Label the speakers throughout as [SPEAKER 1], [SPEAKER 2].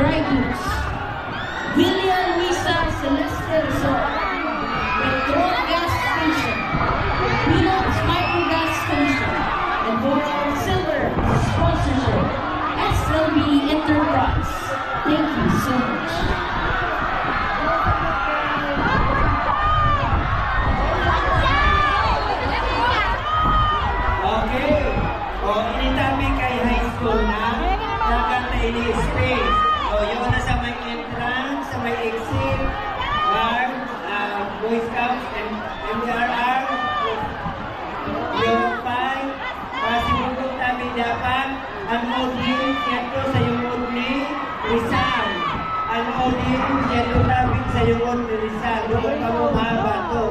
[SPEAKER 1] dry goods. Villa Luisa Celeste Resort, Petrol Gas Station, Peanuts Micro Gas Station, and for our silver sponsorship, SLB Enterprise. Thank you so much.
[SPEAKER 2] Okay. O, initabi kay high school na. Nakanta ini space. O, yun na sa may entrance, sa may exit, guard, Boy Scouts, and MDRR, yung 5, pasibugong tabi dapat, ang audience, siyento sa yung Udni, Rizal. Ang audience, siyento tabi sa yung Udni, Rizal. Doon ka mo mahaba to.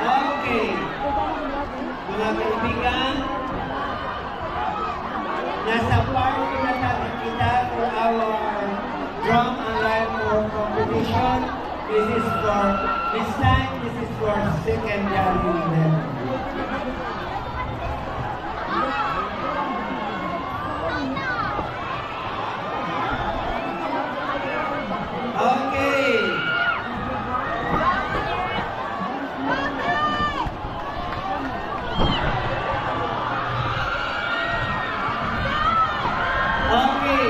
[SPEAKER 2] Okay. Mga kaibigan, nasa party na tayo kita for our drum and live for competition. This time, this is for secondary level. Okay. Okay.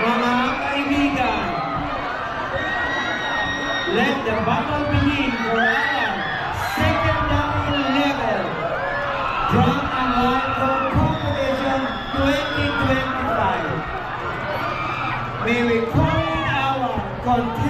[SPEAKER 2] Mga kaibigan, let the battle begin for our secondary level drum and live competition 2025. May we call in our contestants.